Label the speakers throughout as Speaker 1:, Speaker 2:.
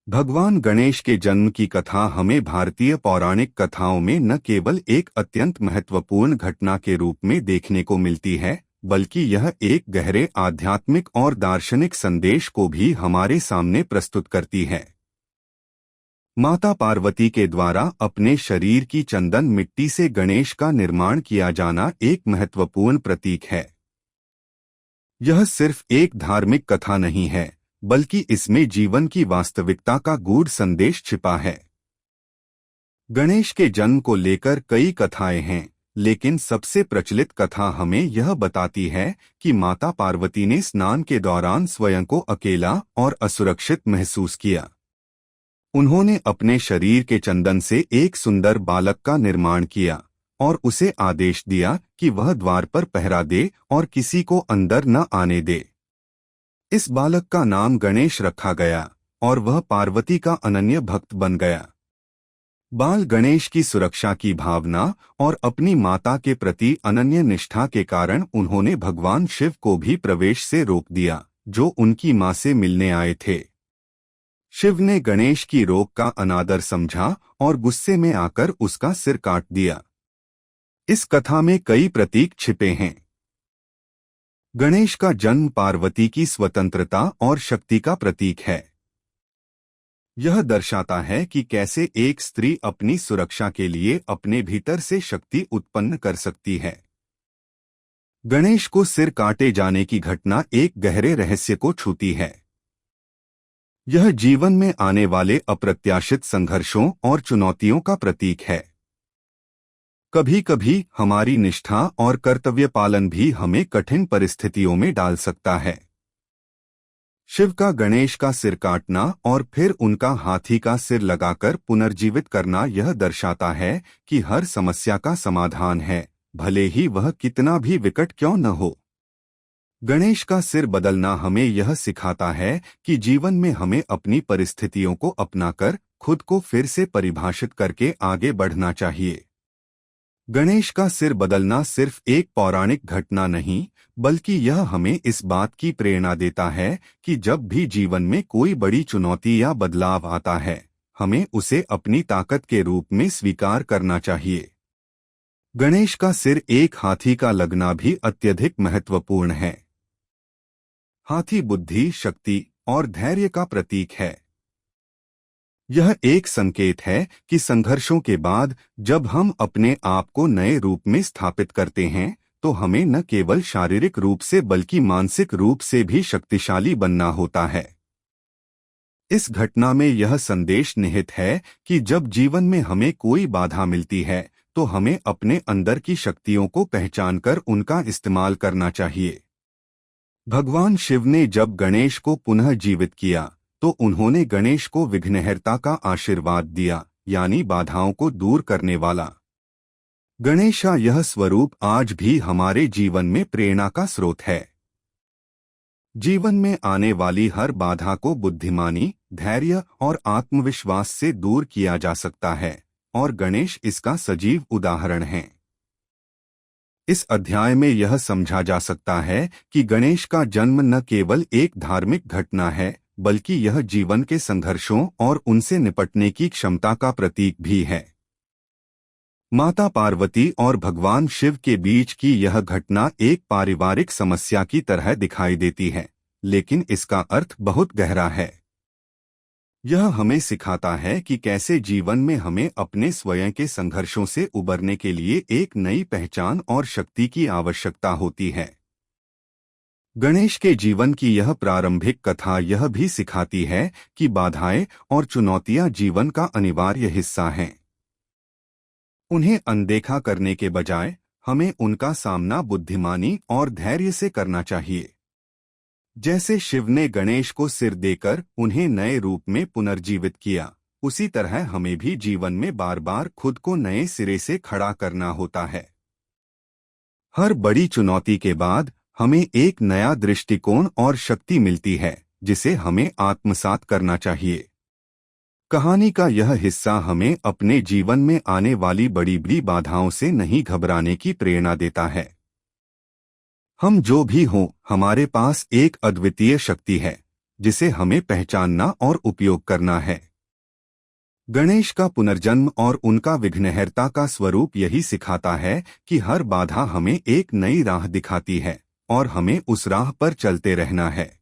Speaker 1: भगवान गणेश के जन्म की कथा हमें भारतीय पौराणिक कथाओं में न केवल एक अत्यंत महत्वपूर्ण घटना के रूप में देखने को मिलती है, बल्कि यह एक गहरे आध्यात्मिक और दार्शनिक संदेश को भी हमारे सामने प्रस्तुत करती है। माता पार्वती के द्वारा अपने शरीर की चंदन मिट्टी से गणेश का निर्माण किया जाना एक महत्वपूर्ण प्रतीक है। यह सिर्फ एक धार्मिक कथा नहीं है, बल्कि इसमें जीवन की वास्तविकता का गूढ़ संदेश छिपा है। गणेश के जन्म को लेकर कई कथाएं हैं, लेकिन सबसे प्रचलित कथा हमें यह बताती है कि माता पार्वती ने स्नान के दौरान स्वयं को अकेला और असुरक्षित महसूस किया। उन्होंने अपने शरीर के चंदन से एक सुंदर बालक का निर्माण किया और उसे आदेश दिया कि वह द्वार पर पहरा दे और किसी को अंदर न आने दे। इस बालक का नाम गणेश रखा गया और वह पार्वती का अनन्य भक्त बन गया। बाल गणेश की सुरक्षा की भावना और अपनी माता के प्रति अनन्य निष्ठा के कारण उन्होंने भगवान शिव को भी प्रवेश से रोक दिया, जो उनकी मां से मिलने आए थे। शिव ने गणेश की रोक का अनादर समझा और गुस्से में आकर उसका सिर काट दिया। इस कथा में कई प्रतीक छिपे हैं। गणेश का जन्म पार्वती की स्वतंत्रता और शक्ति का प्रतीक है। यह दर्शाता है कि कैसे एक स्त्री अपनी सुरक्षा के लिए अपने भीतर से शक्ति उत्पन्न कर सकती है। गणेश को सिर काटे जाने की घटना एक गहरे रहस्य को छूती है। यह जीवन में आने वाले अप्रत्याशित संघर्षों और चुनौतियों का प्रतीक है। कभी कभी हमारी निष्ठा और कर्तव्य पालन भी हमें कठिन परिस्थितियों में डाल सकता है। शिव का गणेश का सिर काटना और फिर उनका हाथी का सिर लगाकर पुनर्जीवित करना यह दर्शाता है कि हर समस्या का समाधान है, भले ही वह कितना भी विकट क्यों न हो। गणेश का सिर बदलना हमें यह सिखाता है कि जीवन में हमें अपनी परिस्थितियों को अपनाकर खुद को फिर से परिभाषित करके आगे बढ़ना चाहिए। गणेश का सिर बदलना सिर्फ एक पौराणिक घटना नहीं, बल्कि यह हमें इस बात की प्रेरणा देता है कि जब भी जीवन में कोई बड़ी चुनौती या बदलाव आता है, हमें उसे अपनी ताकत के रूप में स्वीकार करना चाहिए। गणेश का सिर एक हाथी का लगना भी अत्यधिक महत्वपूर्ण है। हाथी बुद्धि, शक्ति और धैर्य का प्रतीक है। यह एक संकेत है कि संघर्षों के बाद जब हम अपने आप को नए रूप में स्थापित करते हैं, तो हमें न केवल शारीरिक रूप से बल्कि मानसिक रूप से भी शक्तिशाली बनना होता है। इस घटना में यह संदेश निहित है कि जब जीवन में हमें कोई बाधा मिलती है, तो हमें अपने अंदर की शक्तियों को पहचानकर उनका इस्तेमाल करना चाहिए। भगवान शिव ने जब गणेश को पुनः जीवित किया, तो उन्होंने गणेश को विघ्नहर्ता का आशीर्वाद दिया, यानी बाधाओं को दूर करने वाला। गणेश का यह स्वरूप आज भी हमारे जीवन में प्रेरणा का स्रोत है। जीवन में आने वाली हर बाधा को बुद्धिमानी, धैर्य और आत्मविश्वास से दूर किया जा सकता है, और गणेश इसका सजीव उदाहरण है। इस अध्याय में यह समझा जा सकता है कि गणेश का जन्म न केवल एक धार्मिक घटना है, बल्कि यह जीवन के संघर्षों और उनसे निपटने की क्षमता का प्रतीक भी है। माता पार्वती और भगवान शिव के बीच की यह घटना एक पारिवारिक समस्या की तरह दिखाई देती है, लेकिन इसका अर्थ बहुत गहरा है। यह हमें सिखाता है कि कैसे जीवन में हमें अपने स्वयं के संघर्षों से उबरने के लिए एक नई पहचान और शक्ति की आवश्यकता होती है। गणेश के जीवन की यह प्रारंभिक कथा यह भी सिखाती है कि बाधाएं और चुनौतियां जीवन का अनिवार्य हिस्सा हैं। उन्हें अनदेखा करने के बजाय हमें उनका सामना बुद्धिमानी और धैर्य से करना चाहिए। जैसे शिव ने गणेश को सिर देकर उन्हें नए रूप में पुनर्जीवित किया, उसी तरह हमें भी जीवन में बार बार खुद को नए सिरे से खड़ा करना होता है। हर बड़ी चुनौती के बाद हमें एक नया दृष्टिकोण और शक्ति मिलती है, जिसे हमें आत्मसात करना चाहिए। कहानी का यह हिस्सा हमें अपने जीवन में आने वाली बड़ी बड़ी बाधाओं से नहीं घबराने की प्रेरणा देता है। हम जो भी हों, हमारे पास एक अद्वितीय शक्ति है, जिसे हमें पहचानना और उपयोग करना है। गणेश का पुनर्जन्म और उनका विघ्नहर्ता का स्वरूप यही सिखाता है कि हर बाधा हमें एक नई राह दिखाती है और हमें उस राह पर चलते रहना है।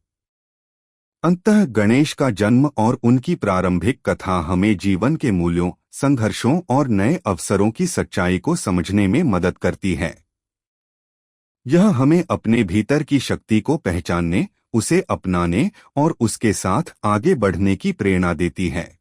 Speaker 1: अंततः गणेश का जन्म और उनकी प्रारंभिक कथा हमें जीवन के मूल्यों, संघर्षों और नए अवसरों की सच्चाई को समझने में मदद करती है। यह हमें अपने भीतर की शक्ति को पहचानने, उसे अपनाने और उसके साथ आगे बढ़ने की प्रेरणा देती है।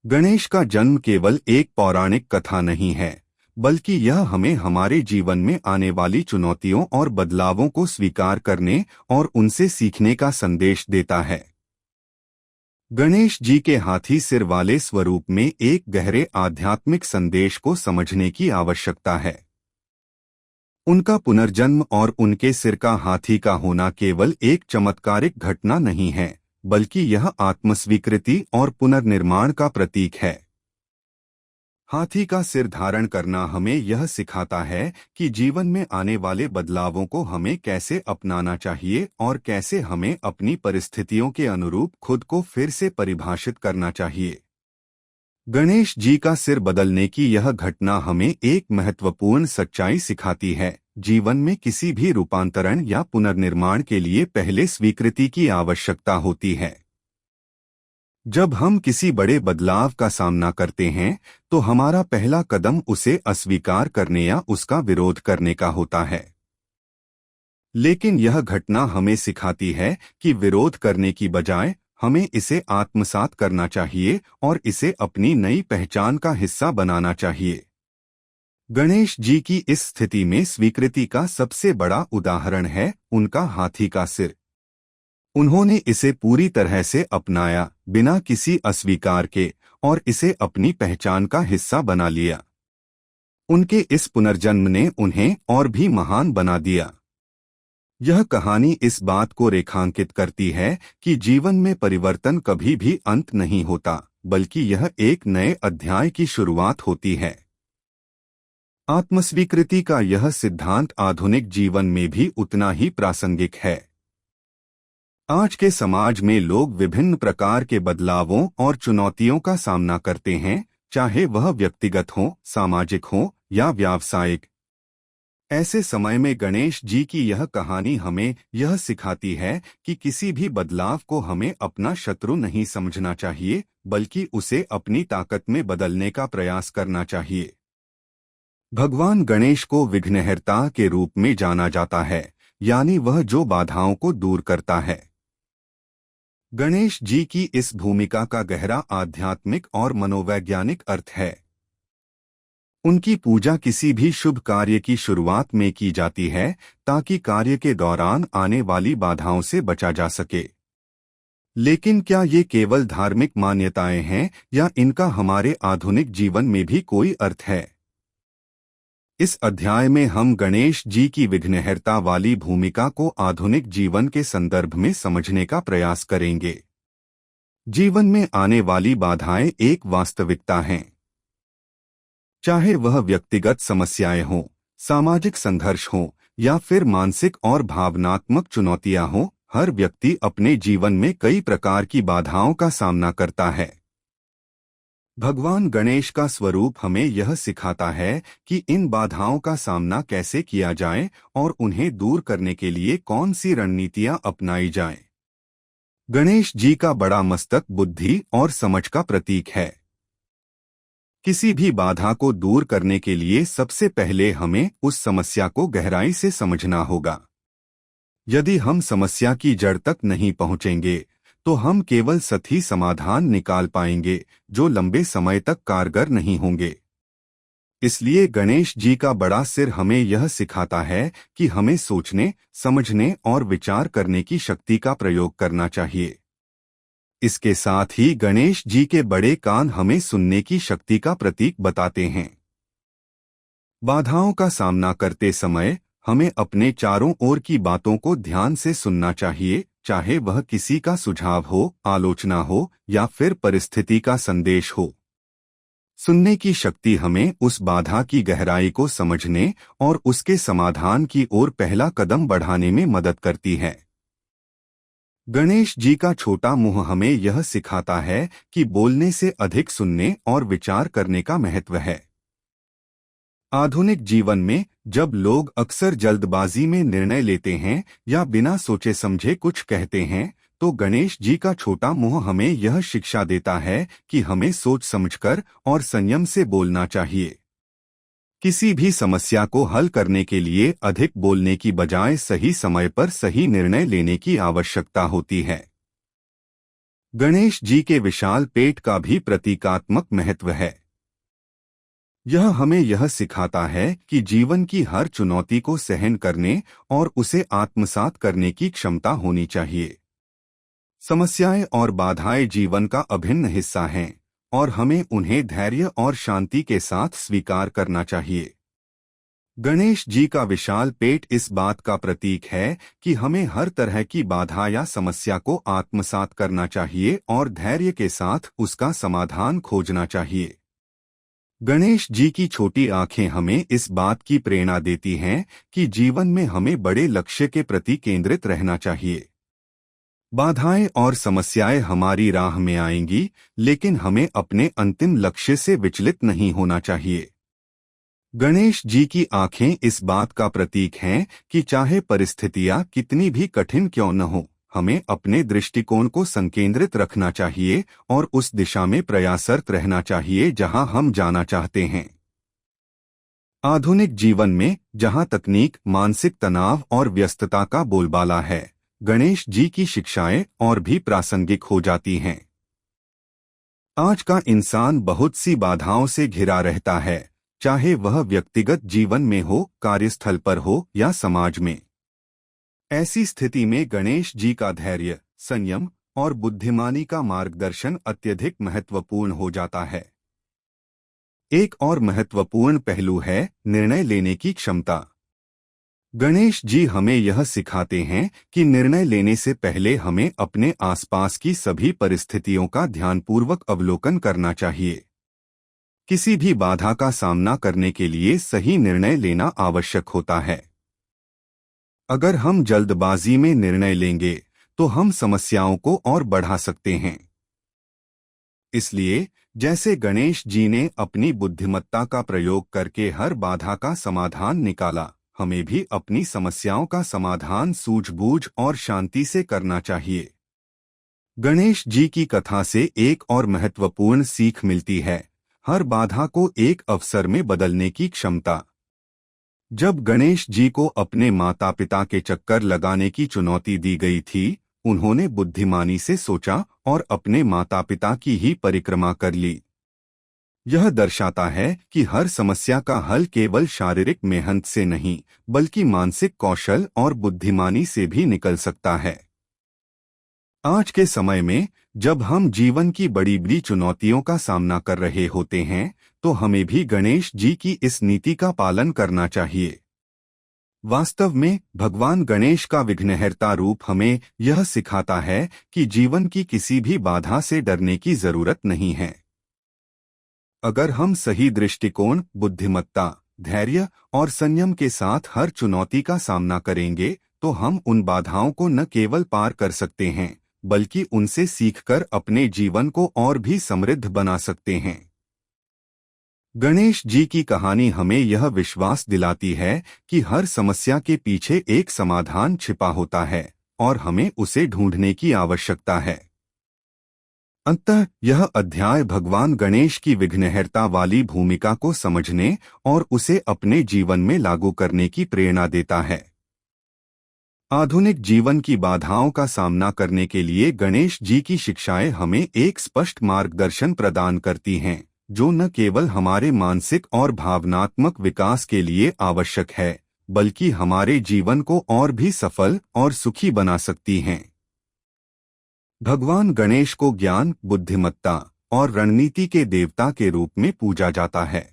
Speaker 1: गणेश का जन्म केवल एक पौराणिक कथा नहीं है, बल्कि यह हमें हमारे जीवन में आने वाली चुनौतियों और बदलावों को स्वीकार करने और उनसे सीखने का संदेश देता है। गणेश जी के हाथी सिर वाले स्वरूप में एक गहरे आध्यात्मिक संदेश को समझने की आवश्यकता है। उनका पुनर्जन्म और उनके सिर का हाथी का होना केवल एक चमत्कारिक घटना नहीं है, बल्कि यह आत्मस्वीकृति और पुनर्निर्माण का प्रतीक है। हाथी का सिर धारण करना हमें यह सिखाता है कि जीवन में आने वाले बदलावों को हमें कैसे अपनाना चाहिए और कैसे हमें अपनी परिस्थितियों के अनुरूप खुद को फिर से परिभाषित करना चाहिए। गणेश जी का सिर बदलने की यह घटना हमें एक महत्वपूर्ण सच्चाई सिखाती है। जीवन में किसी भी रूपांतरण या पुनर्निर्माण के लिए पहले स्वीकृति की आवश्यकता होती है। जब हम किसी बड़े बदलाव का सामना करते हैं, तो हमारा पहला कदम उसे अस्वीकार करने या उसका विरोध करने का होता है। लेकिन यह घटना हमें सिखाती है कि विरोध करने की बजाय हमें इसे आत्मसात करना चाहिए और इसे अपनी नई पहचान का हिस्सा बनाना चाहिए। गणेश जी की इस स्थिति में स्वीकृति का सबसे बड़ा उदाहरण है उनका हाथी का सिर। उन्होंने इसे पूरी तरह से अपनाया, बिना किसी अस्वीकार के, और इसे अपनी पहचान का हिस्सा बना लिया। उनके इस पुनर्जन्म ने उन्हें और भी महान बना दिया। यह कहानी इस बात को रेखांकित करती है कि जीवन में परिवर्तन कभी भी अंत नहीं होता, बल्कि यह एक नए अध्याय की शुरुआत होती है। आत्मस्वीकृति का यह सिद्धांत आधुनिक जीवन में भी उतना ही प्रासंगिक है। आज के समाज में लोग विभिन्न प्रकार के बदलावों और चुनौतियों का सामना करते हैं, चाहे वह व्यक्तिगत हो, सामाजिक हो या व्यावसायिक। ऐसे समय में गणेश जी की यह कहानी हमें यह सिखाती है कि किसी भी बदलाव को हमें अपना शत्रु नहीं समझना चाहिए, बल्कि उसे अपनी ताकत में बदलने का प्रयास करना चाहिए। भगवान गणेश को विघ्नहर्ता के रूप में जाना जाता है, यानी वह जो बाधाओं को दूर करता है। गणेश जी की इस भूमिका का गहरा आध्यात्मिक और मनोवैज्ञानिक अर्थ है। उनकी पूजा किसी भी शुभ कार्य की शुरुआत में की जाती है, ताकि कार्य के दौरान आने वाली बाधाओं से बचा जा सके। लेकिन क्या ये केवल धार्मिक मान्यताएं हैं या इनका हमारे आधुनिक जीवन में भी कोई अर्थ है? इस अध्याय में हम गणेश जी की विघ्नहर्ता वाली भूमिका को आधुनिक जीवन के संदर्भ में समझने का प्रयास करेंगे। जीवन में आने वाली बाधाएं एक वास्तविकता हैं। चाहे वह व्यक्तिगत समस्याएं हों, सामाजिक संघर्ष हों या फिर मानसिक और भावनात्मक चुनौतियां हों, हर व्यक्ति अपने जीवन में कई प्रकार की बाधाओं का सामना करता है। भगवान गणेश का स्वरूप हमें यह सिखाता है कि इन बाधाओं का सामना कैसे किया जाए और उन्हें दूर करने के लिए कौन सी रणनीतियां अपनाई जाएं। गणेश जी का बड़ा मस्तक बुद्धि और समझ का प्रतीक है। किसी भी बाधा को दूर करने के लिए सबसे पहले हमें उस समस्या को गहराई से समझना होगा। यदि हम समस्या की जड़ तक नहीं पहुंचेंगे, तो हम केवल सतही समाधान निकाल पाएंगे, जो लंबे समय तक कारगर नहीं होंगे। इसलिए गणेश जी का बड़ा सिर हमें यह सिखाता है कि हमें सोचने, समझने और विचार करने की शक्ति का प्रयोग करना चाहिए। इसके साथ ही गणेश जी के बड़े कान हमें सुनने की शक्ति का प्रतीक बताते हैं। बाधाओं का सामना करते समय हमें अपने चारों ओर की बातों को ध्यान से सुनना चाहिए, चाहे वह किसी का सुझाव हो, आलोचना हो या फिर परिस्थिति का संदेश हो। सुनने की शक्ति हमें उस बाधा की गहराई को समझने और उसके समाधान की ओर पहला कदम बढ़ाने में मदद करती है। गणेश जी का छोटा मुंह हमें यह सिखाता है कि बोलने से अधिक सुनने और विचार करने का महत्व है। आधुनिक जीवन में जब लोग अक्सर जल्दबाजी में निर्णय लेते हैं या बिना सोचे समझे कुछ कहते हैं, तो गणेश जी का छोटा मुंह हमें यह शिक्षा देता है कि हमें सोच समझकर और संयम से बोलना चाहिए। किसी भी समस्या को हल करने के लिए अधिक बोलने की बजाय सही समय पर सही निर्णय लेने की आवश्यकता होती है। गणेश जी के विशाल पेट का भी प्रतीकात्मक महत्व है। यह हमें यह सिखाता है कि जीवन की हर चुनौती को सहन करने और उसे आत्मसात करने की क्षमता होनी चाहिए। समस्याएं और बाधाएं जीवन का अभिन्न हिस्सा हैं और हमें उन्हें धैर्य और शांति के साथ स्वीकार करना चाहिए। गणेश जी का विशाल पेट इस बात का प्रतीक है कि हमें हर तरह की बाधा या समस्या को आत्मसात करना चाहिए और धैर्य के साथ उसका समाधान खोजना चाहिए। गणेश जी की छोटी आंखें हमें इस बात की प्रेरणा देती हैं कि जीवन में हमें बड़े लक्ष्य के प्रति केंद्रित रहना चाहिए। बाधाएं और समस्याएं हमारी राह में आएंगी, लेकिन हमें अपने अंतिम लक्ष्य से विचलित नहीं होना चाहिए। गणेश जी की आंखें इस बात का प्रतीक हैं कि चाहे परिस्थितियां कितनी भी कठिन क्यों न हो, हमें अपने दृष्टिकोण को संकेंद्रित रखना चाहिए और उस दिशा में प्रयासरत रहना चाहिए जहां हम जाना चाहते हैं। आधुनिक जीवन में जहां तकनीक, मानसिक तनाव और व्यस्तता का बोलबाला है, गणेश जी की शिक्षाएं और भी प्रासंगिक हो जाती हैं। आज का इंसान बहुत सी बाधाओं से घिरा रहता है, चाहे वह व्यक्तिगत जीवन में हो, कार्यस्थल पर हो या समाज में। ऐसी स्थिति में गणेश जी का धैर्य, संयम और बुद्धिमानी का मार्गदर्शन अत्यधिक महत्वपूर्ण हो जाता है। एक और महत्वपूर्ण पहलू है निर्णय लेने की क्षमता। गणेश जी हमें यह सिखाते हैं कि निर्णय लेने से पहले हमें अपने आसपास की सभी परिस्थितियों का ध्यानपूर्वक अवलोकन करना चाहिए। किसी भी बाधा का सामना करने के लिए सही निर्णय लेना आवश्यक होता है। अगर हम जल्दबाजी में निर्णय लेंगे तो हम समस्याओं को और बढ़ा सकते हैं। इसलिए जैसे गणेश जी ने अपनी बुद्धिमत्ता का प्रयोग करके हर बाधा का समाधान निकाला, हमें भी अपनी समस्याओं का समाधान सूझबूझ और शांति से करना चाहिए। गणेश जी की कथा से एक और महत्वपूर्ण सीख मिलती है, हर बाधा को एक अवसर में बदलने की क्षमता। जब गणेश जी को अपने माता पिता के चक्कर लगाने की चुनौती दी गई थी, उन्होंने बुद्धिमानी से सोचा और अपने माता पिता की ही परिक्रमा कर ली। यह दर्शाता है कि हर समस्या का हल केवल शारीरिक मेहनत से नहीं, बल्कि मानसिक कौशल और बुद्धिमानी से भी निकल सकता है। आज के समय में जब हम जीवन की बड़ी बड़ी चुनौतियों का सामना कर रहे होते हैं, तो हमें भी गणेश जी की इस नीति का पालन करना चाहिए। वास्तव में भगवान गणेश का विघ्नहर्ता रूप हमें यह सिखाता है कि जीवन की किसी भी बाधा से डरने की जरूरत नहीं है। अगर हम सही दृष्टिकोण, बुद्धिमत्ता, धैर्य और संयम के साथ हर चुनौती का सामना करेंगे, तो हम उन बाधाओं को न केवल पार कर सकते हैं, बल्कि उनसे सीखकर अपने जीवन को और भी समृद्ध बना सकते हैं। गणेश जी की कहानी हमें यह विश्वास दिलाती है कि हर समस्या के पीछे एक समाधान छिपा होता है और हमें उसे ढूंढने की आवश्यकता है। अंततः यह अध्याय भगवान गणेश की विघ्नहर्ता वाली भूमिका को समझने और उसे अपने जीवन में लागू करने की प्रेरणा देता है। आधुनिक जीवन की बाधाओं का सामना करने के लिए गणेश जी की शिक्षाएं हमें एक स्पष्ट मार्गदर्शन प्रदान करती हैं, जो न केवल हमारे मानसिक और भावनात्मक विकास के लिए आवश्यक है, बल्कि हमारे जीवन को और भी सफल और सुखी बना सकती हैं। भगवान गणेश को ज्ञान, बुद्धिमत्ता और रणनीति के देवता के रूप में पूजा जाता है।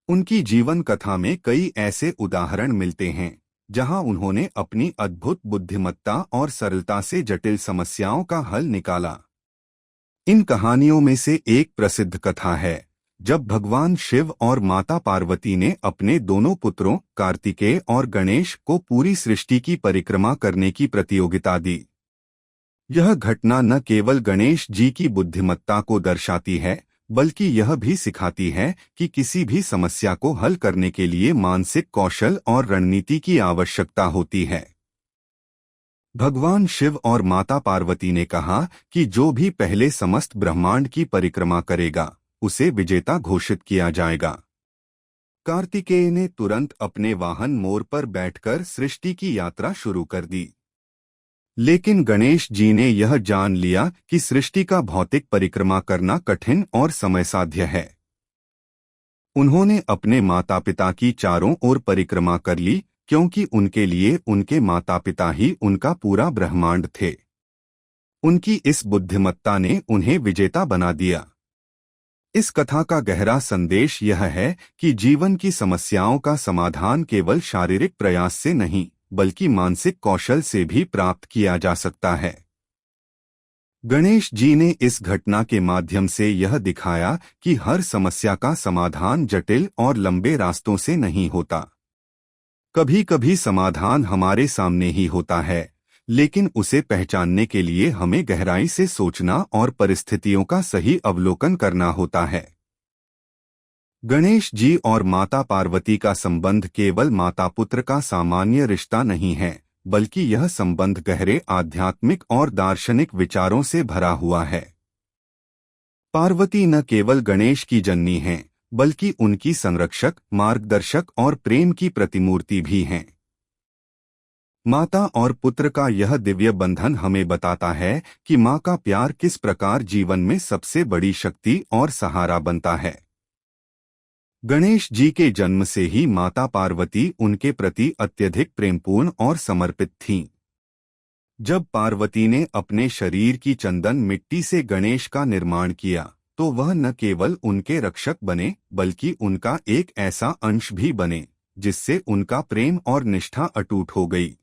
Speaker 1: उनकी जीवन कथा में कई ऐसे उदाहरण मिलते हैं जहां उन्होंने अपनी अद्भुत बुद्धिमत्ता और सरलता से जटिल समस्याओं का हल निकाला। इन कहानियों में से एक प्रसिद्ध कथा है जब भगवान शिव और माता पार्वती ने अपने दोनों पुत्रों कार्तिकेय और गणेश को पूरी सृष्टि की परिक्रमा करने की प्रतियोगिता दी। यह घटना न केवल गणेश जी की बुद्धिमत्ता को दर्शाती है, बल्कि यह भी सिखाती है कि किसी भी समस्या को हल करने के लिए मानसिक कौशल और रणनीति की आवश्यकता होती है। भगवान शिव और माता पार्वती ने कहा कि जो भी पहले समस्त ब्रह्मांड की परिक्रमा करेगा, उसे विजेता घोषित किया जाएगा। कार्तिकेय ने तुरंत अपने वाहन मोर पर बैठकर सृष्टि की यात्रा शुरू कर दी। लेकिन गणेश जी ने यह जान लिया कि सृष्टि का भौतिक परिक्रमा करना कठिन और समयसाध्य है। उन्होंने अपने माता पिता की चारों ओर परिक्रमा कर ली, क्योंकि उनके लिए उनके माता पिता ही उनका पूरा ब्रह्मांड थे। उनकी इस बुद्धिमत्ता ने उन्हें विजेता बना दिया। इस कथा का गहरा संदेश यह है कि जीवन की समस्याओं का समाधान केवल शारीरिक प्रयास से नहीं, बल्कि मानसिक कौशल से भी प्राप्त किया जा सकता है। गणेश जी ने इस घटना के माध्यम से यह दिखाया कि हर समस्या का समाधान जटिल और लंबे रास्तों से नहीं होता। कभी कभी समाधान हमारे सामने ही होता है, लेकिन उसे पहचानने के लिए हमें गहराई से सोचना और परिस्थितियों का सही अवलोकन करना होता है। गणेश जी और माता पार्वती का संबंध केवल माता पुत्र का सामान्य रिश्ता नहीं है, बल्कि यह संबंध गहरे आध्यात्मिक और दार्शनिक विचारों से भरा हुआ है। पार्वती न केवल गणेश की जननी हैं, बल्कि उनकी संरक्षक, मार्गदर्शक और प्रेम की प्रतिमूर्ति भी हैं। माता और पुत्र का यह दिव्य बंधन हमें बताता है कि माँ का प्यार किस प्रकार जीवन में सबसे बड़ी शक्ति और सहारा बनता है। गणेश जी के जन्म से ही माता पार्वती उनके प्रति अत्यधिक प्रेमपूर्ण और समर्पित थीं। जब पार्वती ने अपने शरीर की चंदन मिट्टी से गणेश का निर्माण किया, तो वह न केवल उनके रक्षक बने, बल्कि उनका एक ऐसा अंश भी बने जिससे उनका प्रेम और निष्ठा अटूट हो गई।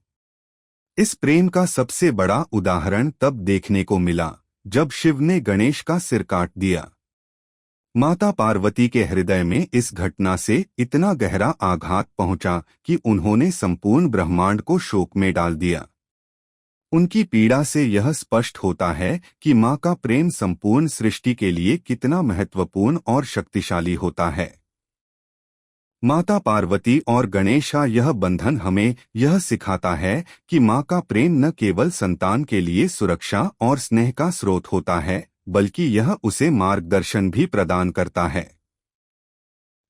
Speaker 1: इस प्रेम का सबसे बड़ा उदाहरण तब देखने को मिला जब शिव ने गणेश का सिर काट दिया। माता पार्वती के हृदय में इस घटना से इतना गहरा आघात पहुंचा कि उन्होंने संपूर्ण ब्रह्मांड को शोक में डाल दिया। उनकी पीड़ा से यह स्पष्ट होता है कि माँ का प्रेम संपूर्ण सृष्टि के लिए कितना महत्वपूर्ण और शक्तिशाली होता है। माता पार्वती और गणेश का यह बंधन हमें यह सिखाता है कि माँ का प्रेम न केवल संतान के लिए सुरक्षा और स्नेह का स्रोत होता है, बल्कि यह उसे मार्गदर्शन भी प्रदान करता है।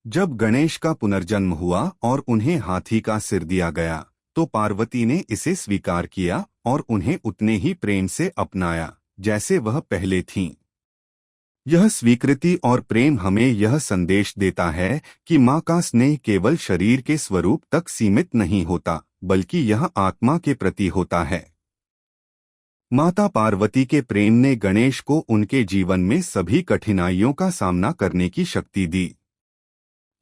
Speaker 1: जब गणेश का पुनर्जन्म हुआ और उन्हें हाथी का सिर दिया गया, तो पार्वती ने इसे स्वीकार किया और उन्हें उतने ही प्रेम से अपनाया जैसे वह पहले थीं। यह स्वीकृति और प्रेम हमें यह संदेश देता है कि माँ का स्नेह केवल शरीर के स्वरूप तक सीमित नहीं होता, बल्कि यह आत्मा के प्रति होता है। माता पार्वती के प्रेम ने गणेश को उनके जीवन में सभी कठिनाइयों का सामना करने की शक्ति दी।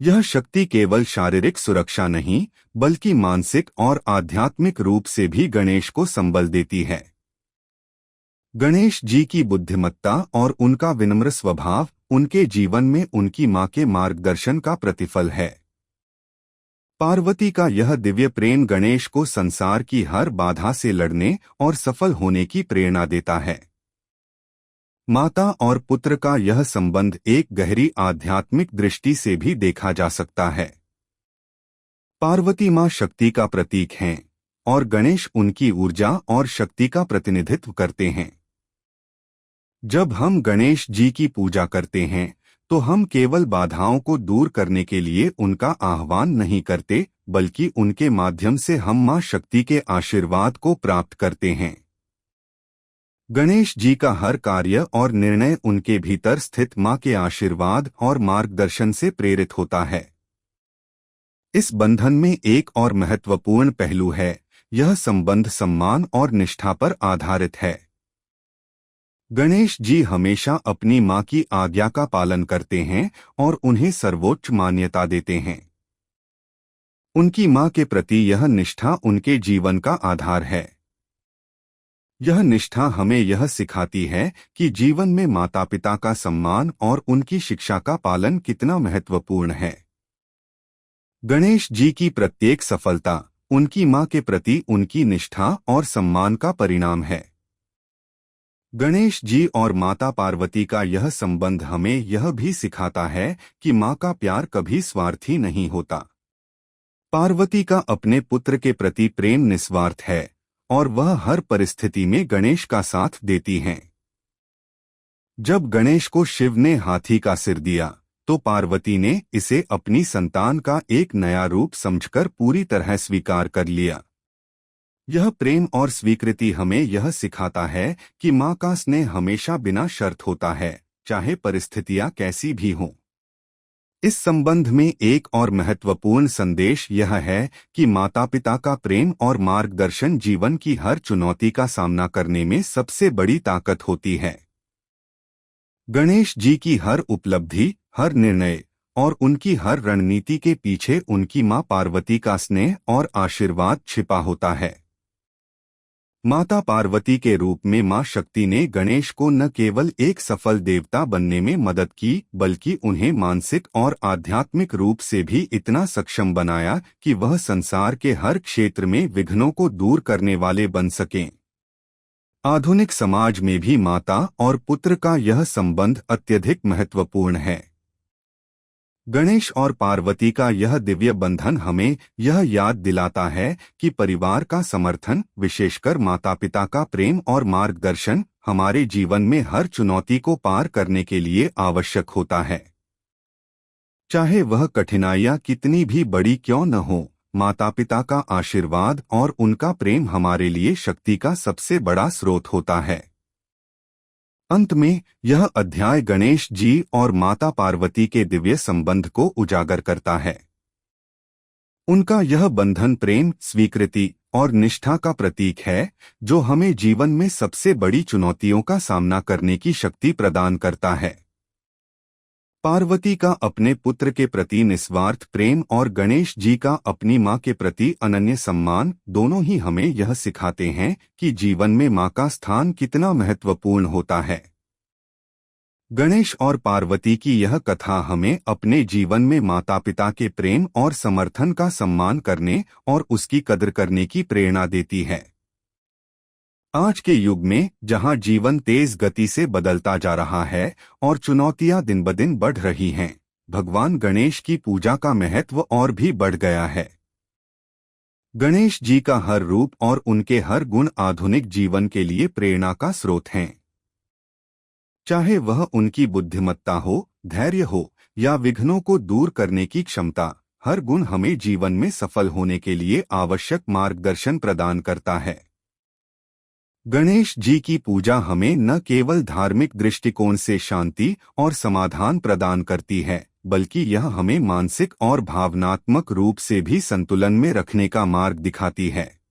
Speaker 1: यह शक्ति केवल शारीरिक सुरक्षा नहीं, बल्कि मानसिक और आध्यात्मिक रूप से भी गणेश को संबल देती है। गणेश जी की बुद्धिमत्ता और उनका विनम्र स्वभाव उनके जीवन में उनकी माँ के मार्गदर्शन का प्रतिफल है। पार्वती का यह दिव्य प्रेम गणेश को संसार की हर बाधा से लड़ने और सफल होने की प्रेरणा देता है। माता और पुत्र का यह संबंध एक गहरी आध्यात्मिक दृष्टि से भी देखा जा सकता है। पार्वती माँ शक्ति का प्रतीक हैं और गणेश उनकी ऊर्जा और शक्ति का प्रतिनिधित्व करते हैं। जब हम गणेश जी की पूजा करते हैं, तो हम केवल बाधाओं को दूर करने के लिए उनका आह्वान नहीं करते, बल्कि उनके माध्यम से हम माँ शक्ति के आशीर्वाद को प्राप्त करते हैं। गणेश जी का हर कार्य और निर्णय उनके भीतर स्थित माँ के आशीर्वाद और मार्गदर्शन से प्रेरित होता है। इस बंधन में एक और महत्वपूर्ण पहलू है, यह संबंध सम्मान और निष्ठा पर आधारित है। गणेश जी हमेशा अपनी माँ की आज्ञा का पालन करते हैं और उन्हें सर्वोच्च मान्यता देते हैं। उनकी माँ के प्रति यह निष्ठा उनके जीवन का आधार है। यह निष्ठा हमें यह सिखाती है कि जीवन में माता पिता का सम्मान और उनकी शिक्षा का पालन कितना महत्वपूर्ण है। गणेश जी की प्रत्येक सफलता उनकी माँ के प्रति उनकी निष्ठा और सम्मान का परिणाम है। गणेश जी और माता पार्वती का यह संबंध हमें यह भी सिखाता है कि माँ का प्यार कभी स्वार्थी नहीं होता। पार्वती का अपने पुत्र के प्रति प्रेम निस्वार्थ है और वह हर परिस्थिति में गणेश का साथ देती हैं। जब गणेश को शिव ने हाथी का सिर दिया तो पार्वती ने इसे अपनी संतान का एक नया रूप समझकर पूरी तरह स्वीकार कर लिया। यह प्रेम और स्वीकृति हमें यह सिखाता है कि माँ का स्नेह हमेशा बिना शर्त होता है, चाहे परिस्थितियाँ कैसी भी हों। इस संबंध में एक और महत्वपूर्ण संदेश यह है कि माता-पिता का प्रेम और मार्गदर्शन जीवन की हर चुनौती का सामना करने में सबसे बड़ी ताकत होती है। गणेश जी की हर उपलब्धि, हर निर्णय और उनकी हर रणनीति के पीछे उनकी मां पार्वती का स्नेह और आशीर्वाद छिपा होता है। माता पार्वती के रूप में मां शक्ति ने गणेश को न केवल एक सफल देवता बनने में मदद की, बल्कि उन्हें मानसिक और आध्यात्मिक रूप से भी इतना सक्षम बनाया कि वह संसार के हर क्षेत्र में विघ्नों को दूर करने वाले बन सकें। आधुनिक समाज में भी माता और पुत्र का यह संबंध अत्यधिक महत्वपूर्ण है। गणेश और पार्वती का यह दिव्य बंधन हमें यह याद दिलाता है कि परिवार का समर्थन, विशेषकर माता-पिता का प्रेम और मार्गदर्शन, हमारे जीवन में हर चुनौती को पार करने के लिए आवश्यक होता है। चाहे वह कठिनाइयां कितनी भी बड़ी क्यों न हो, माता-पिता का आशीर्वाद और उनका प्रेम हमारे लिए शक्ति का सबसे बड़ा स्रोत होता है। अंत में यह अध्याय गणेश जी और माता पार्वती के दिव्य संबंध को उजागर करता है। उनका यह बंधन प्रेम, स्वीकृति और निष्ठा का प्रतीक है, जो हमें जीवन में सबसे बड़ी चुनौतियों का सामना करने की शक्ति प्रदान करता है। पार्वती का अपने पुत्र के प्रति निस्वार्थ प्रेम और गणेश जी का अपनी मां के प्रति अनन्य सम्मान दोनों ही हमें यह सिखाते हैं कि जीवन में मां का स्थान कितना महत्वपूर्ण होता है। गणेश और पार्वती की यह कथा हमें अपने जीवन में माता-पिता के प्रेम और समर्थन का सम्मान करने और उसकी कदर करने की प्रेरणा देती है। आज के युग में जहां जीवन तेज गति से बदलता जा रहा है और चुनौतियां दिन ब दिन बढ़ रही हैं, भगवान गणेश की पूजा का महत्व और भी बढ़ गया है। गणेश जी का हर रूप और उनके हर गुण आधुनिक जीवन के लिए प्रेरणा का स्रोत हैं। चाहे वह उनकी बुद्धिमत्ता हो, धैर्य हो या विघ्नों को दूर करने की क्षमता, हर गुण हमें जीवन में सफल होने के लिए आवश्यक मार्गदर्शन प्रदान करता है। गणेश जी की पूजा हमें न केवल धार्मिक दृष्टिकोण से शांति और समाधान प्रदान करती है, बल्कि यह हमें मानसिक और भावनात्मक रूप से भी संतुलन में रखने का मार्ग दिखाती है।